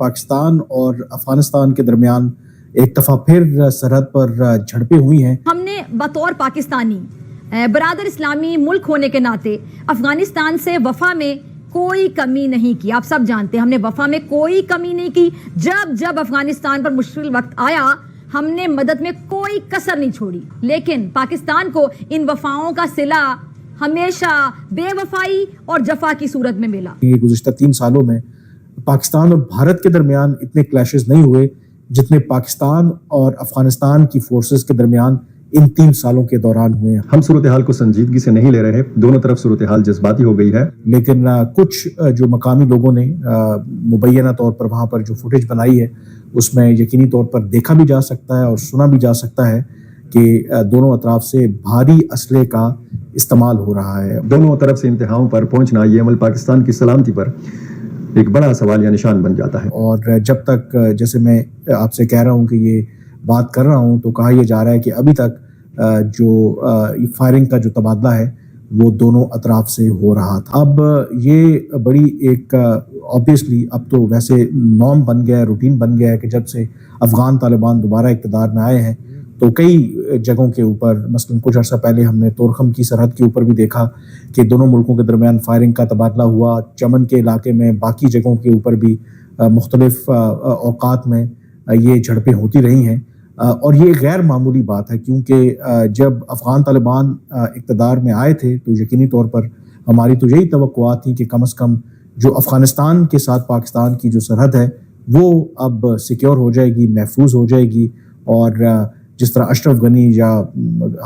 پاکستان اور افغانستان کے درمیان ایک دفعہ پھر سرحد پر جھڑپیں ہوئی ہیں. ہم نے بطور پاکستانی برادر اسلامی ملک ہونے کے ناطے افغانستان سے وفا میں کوئی کمی نہیں کی. آپ سب جانتے ہیں ہم نے وفا میں کوئی کمی نہیں کی. جب افغانستان پر مشکل وقت آیا ہم نے مدد میں کوئی کسر نہیں چھوڑی. لیکن پاکستان کو ان وفاؤں کا صلہ ہمیشہ بے وفائی اور جفا کی صورت میں ملا. یہ گزشتہ 3 سالوں میں پاکستان اور بھارت کے درمیان اتنے کلیشز نہیں ہوئے جتنے پاکستان اور افغانستان کی فورسز کے درمیان ان 3 سالوں کے دوران ہوئے ہیں. ہم صورتحال کو سنجیدگی سے نہیں لے رہے. دونوں طرف صورتحال جذباتی ہو گئی ہے. لیکن کچھ جو مقامی لوگوں نے مبینہ طور پر وہاں پر جو فوٹیج بنائی ہے اس میں یقینی طور پر دیکھا بھی جا سکتا ہے اور سنا بھی جا سکتا ہے کہ دونوں اطراف سے بھاری اسلحے کا استعمال ہو رہا ہے. دونوں طرف سے انتہاؤں پر پہنچنا یہ عمل پاکستان کی سلامتی پر ایک بڑا سوال یا نشان بن جاتا ہے. اور جب تک جیسے میں آپ سے کہہ رہا ہوں کہ یہ بات کر رہا ہوں تو کہا یہ جا رہا ہے کہ ابھی تک جو فائرنگ کا جو تبادلہ ہے وہ دونوں اطراف سے ہو رہا تھا. اب یہ بڑی ایک آبویسلی اب تو ویسے نارم بن گیا ہے, روٹین بن گیا ہے کہ جب سے افغان طالبان دوبارہ اقتدار میں آئے ہیں تو کئی جگہوں کے اوپر مثلا کچھ عرصہ پہلے ہم نے تورخم کی سرحد کے اوپر بھی دیکھا کہ دونوں ملکوں کے درمیان فائرنگ کا تبادلہ ہوا. چمن کے علاقے میں باقی جگہوں کے اوپر بھی مختلف اوقات میں یہ جھڑپیں ہوتی رہی ہیں. اور یہ غیر معمولی بات ہے کیونکہ جب افغان طالبان اقتدار میں آئے تھے تو یقینی طور پر ہماری تو یہی توقعات تھیں کہ کم از کم جو افغانستان کے ساتھ پاکستان کی جو سرحد ہے وہ اب سیکیور ہو جائے گی, محفوظ ہو جائے گی. اور جس طرح اشرف غنی یا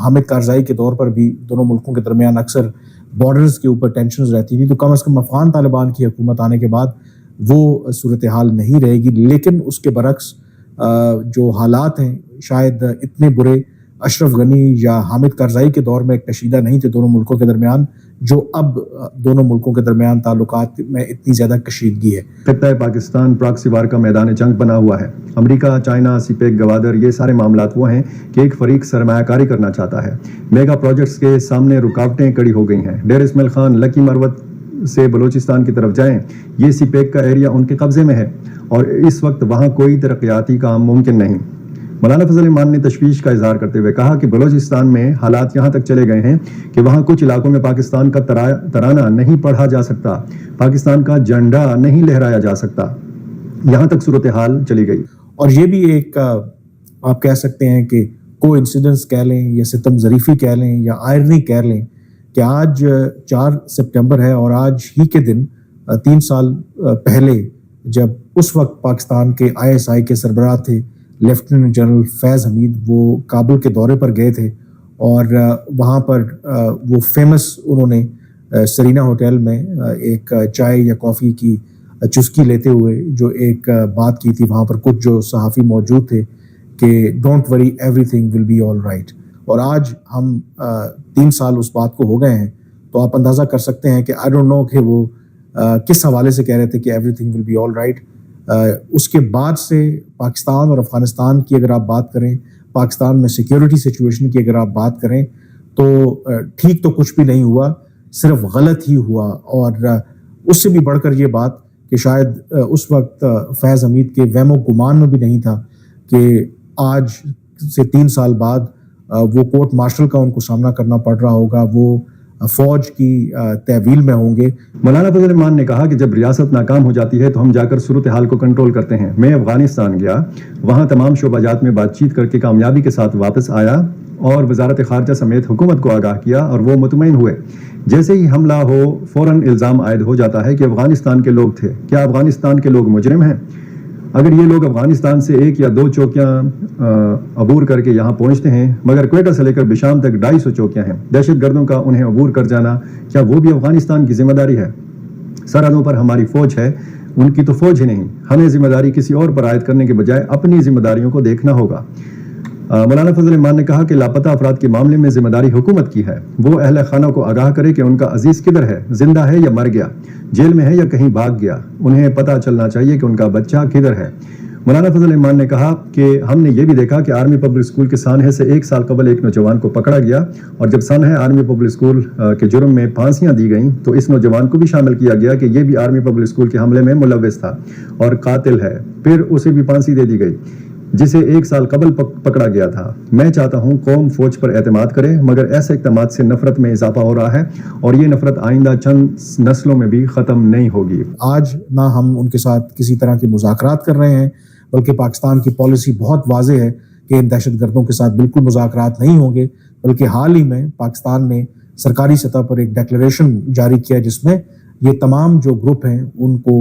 حامد کارزائی کے دور پر بھی دونوں ملکوں کے درمیان اکثر بارڈرز کے اوپر ٹینشنز رہتی تھی تو کم از کم افغان طالبان کی حکومت آنے کے بعد وہ صورتحال نہیں رہے گی. لیکن اس کے برعکس جو حالات ہیں شاید اتنے برے اشرف غنی یا حامد کارزائی کے دور میں کشیدہ نہیں تھے دونوں ملکوں کے درمیان جو اب دونوں ملکوں کے درمیان تعلقات میں اتنی زیادہ کشیدگی ہے. خطہ پاکستان پراکسی وار کا میدان جنگ بنا ہوا ہے. امریکہ, چائنا, سی پیک, گوادر یہ سارے معاملات وہ ہیں کہ ایک فریق سرمایہ کاری کرنا چاہتا ہے. میگا پروجیکٹس کے سامنے رکاوٹیں کڑی ہو گئی ہیں. ڈیر اسماعیل خان, لکی مروت سے بلوچستان کی طرف جائیں, یہ سی پیک کا ایریا ان کے قبضے میں ہے اور اس وقت وہاں کوئی ترقیاتی کام ممکن نہیں. مولانا فضل الرحمان نے تشویش کا اظہار کرتے ہوئے کہا کہ بلوچستان میں حالات یہاں تک چلے گئے ہیں کہ وہاں کچھ علاقوں میں پاکستان کا ترانہ نہیں پڑھا جا سکتا, پاکستان کا جھنڈا نہیں لہرایا جا سکتا. یہاں تک صورتحال چلی گئی. اور یہ بھی ایک آپ کہہ سکتے ہیں کہ کو انسیڈنس کہہ لیں یا ستم ظریفی کہہ لیں یا آئرنی کہہ لیں کہ آج 4 سپٹمبر ہے اور آج ہی کے دن 3 سال پہلے جب اس وقت پاکستان کے ISI کے سربراہ تھے لیفٹیننٹ جنرل فیض حمید, وہ کابل کے دورے پر گئے تھے اور وہاں پر وہ فیمس انہوں نے سرینا ہوٹل میں ایک چائے یا کافی کی چسکی لیتے ہوئے جو ایک بات کی تھی وہاں پر کچھ جو صحافی موجود تھے کہ don't worry every thing will be all right. اور آج ہم 3 سال اس بات کو ہو گئے ہیں تو آپ اندازہ کر سکتے ہیں کہ آئی ڈونٹ نو کہ وہ کس حوالے سے کہہ رہے تھے کہ ایوری thing will be all right. اس کے بعد سے پاکستان اور افغانستان کی اگر آپ بات کریں, پاکستان میں سیکیورٹی سچویشن کی اگر آپ بات کریں تو ٹھیک تو کچھ بھی نہیں ہوا, صرف غلط ہی ہوا. اور اس سے بھی بڑھ کر یہ بات کہ شاید اس وقت فیض حمید کے وہم و گمان میں بھی نہیں تھا کہ آج سے 3 سال بعد وہ کورٹ مارشل کا ان کو سامنا کرنا پڑ رہا ہوگا, وہ فوج کی تحویل میں ہوں گے. مولانا فضل الرحمان نے کہا کہ جب ریاست ناکام ہو جاتی ہے تو ہم جا کر صورتحال کو کنٹرول کرتے ہیں. میں افغانستان گیا, وہاں تمام شعبہ جات میں بات چیت کر کے کامیابی کے ساتھ واپس آیا اور وزارت خارجہ سمیت حکومت کو آگاہ کیا اور وہ مطمئن ہوئے. جیسے ہی حملہ ہو فوراً الزام عائد ہو جاتا ہے کہ افغانستان کے لوگ تھے. کیا افغانستان کے لوگ مجرم ہیں؟ اگر یہ لوگ افغانستان سے 1 یا 2 چوکیاں عبور کر کے یہاں پہنچتے ہیں, مگر کوئٹہ سے لے کر بشام تک 250 چوکیاں ہیں, دہشت گردوں کا انہیں عبور کر جانا کیا وہ بھی افغانستان کی ذمہ داری ہے؟ سرحدوں پر ہماری فوج ہے, ان کی تو فوج ہی نہیں. ہمیں ذمہ داری کسی اور پر عائد کرنے کے بجائے اپنی ذمہ داریوں کو دیکھنا ہوگا. مولانا فضل الرحمان نے کہا کہ لاپتہ افراد کے معاملے میں ذمہ داری حکومت کی ہے. وہ اہل خانہ کو آگاہ کرے کہ ان کا عزیز کدھر ہے, زندہ ہے یا مر گیا, جیل میں ہے یا کہیں بھاگ گیا. انہیں پتہ چلنا چاہیے کہ ان کا بچہ کدھر ہے. مولانا فضل ایمان نے کہا کہ ہم نے یہ بھی دیکھا کہ آرمی پبلک اسکول کے سانحے سے 1 سال قبل ایک نوجوان کو پکڑا گیا، اور جب سانحے آرمی پبلک اسکول کے جرم میں پھانسیاں دی گئیں تو اس نوجوان کو بھی شامل کیا گیا کہ یہ بھی آرمی پبلک اسکول کے حملے میں ملوث تھا اور قاتل ہے، پھر اسے بھی پھانسی دے دی گئی جسے 1 سال قبل پکڑا گیا تھا۔ میں چاہتا ہوں قوم فوج پر اعتماد کرے، مگر ایسے اقدامات سے نفرت میں اضافہ ہو رہا ہے اور یہ نفرت آئندہ چند نسلوں میں بھی ختم نہیں ہوگی۔ آج نہ ہم ان کے ساتھ کسی طرح کے مذاکرات کر رہے ہیں، بلکہ پاکستان کی پالیسی بہت واضح ہے کہ ان دہشت گردوں کے ساتھ بالکل مذاکرات نہیں ہوں گے، بلکہ حال ہی میں پاکستان نے سرکاری سطح پر ایک ڈیکلریشن جاری کیا جس میں یہ تمام جو گروپ ہیں ان کو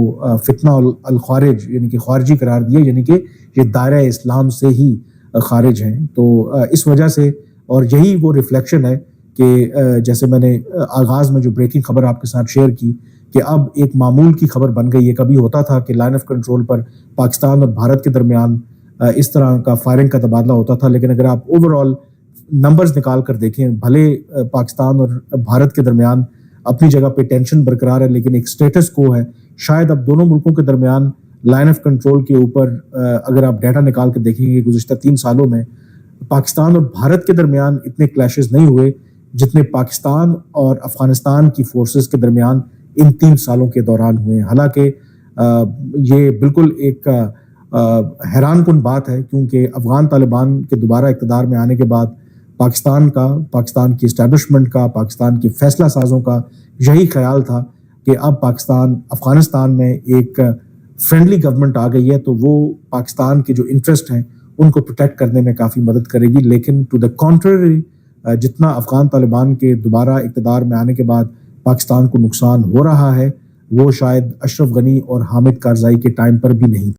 فتنہ الخارج یعنی کہ خارجی قرار دیا، یعنی کہ یہ دائرہ اسلام سے ہی خارج ہیں۔ تو اس وجہ سے، اور یہی وہ ریفلیکشن ہے کہ جیسے میں نے آغاز میں جو بریکنگ خبر آپ کے ساتھ شیئر کی کہ اب ایک معمول کی خبر بن گئی ہے۔ کبھی ہوتا تھا کہ لائن آف کنٹرول پر پاکستان اور بھارت کے درمیان اس طرح کا فائرنگ کا تبادلہ ہوتا تھا، لیکن اگر آپ اوور آل نمبرز نکال کر دیکھیں، بھلے پاکستان اور بھارت کے درمیان اپنی جگہ پہ ٹینشن برقرار ہے، لیکن ایک سٹیٹس کو ہے۔ شاید اب دونوں ملکوں کے درمیان لائن آف کنٹرول کے اوپر اگر آپ ڈیٹا نکال کے دیکھیں گے گزشتہ 3 سالوں میں پاکستان اور بھارت کے درمیان اتنے کلیشز نہیں ہوئے جتنے پاکستان اور افغانستان کی فورسز کے درمیان ان 3 سالوں کے دوران ہوئے ہیں۔ حالانکہ یہ بالکل ایک حیران کن بات ہے، کیونکہ افغان طالبان کے دوبارہ اقتدار میں آنے کے بعد پاکستان کی اسٹیبلشمنٹ کا، پاکستان کی فیصلہ سازوں کا یہی خیال تھا کہ اب افغانستان میں ایک فرینڈلی گورنمنٹ آ گئی ہے تو وہ پاکستان کے جو انٹرسٹ ہیں ان کو پروٹیکٹ کرنے میں کافی مدد کرے گی۔ لیکن ٹو دا کنٹریری، جتنا افغان طالبان کے دوبارہ اقتدار میں آنے کے بعد پاکستان کو نقصان ہو رہا ہے وہ شاید اشرف غنی اور حامد کارزائی کے ٹائم پر بھی نہیں۔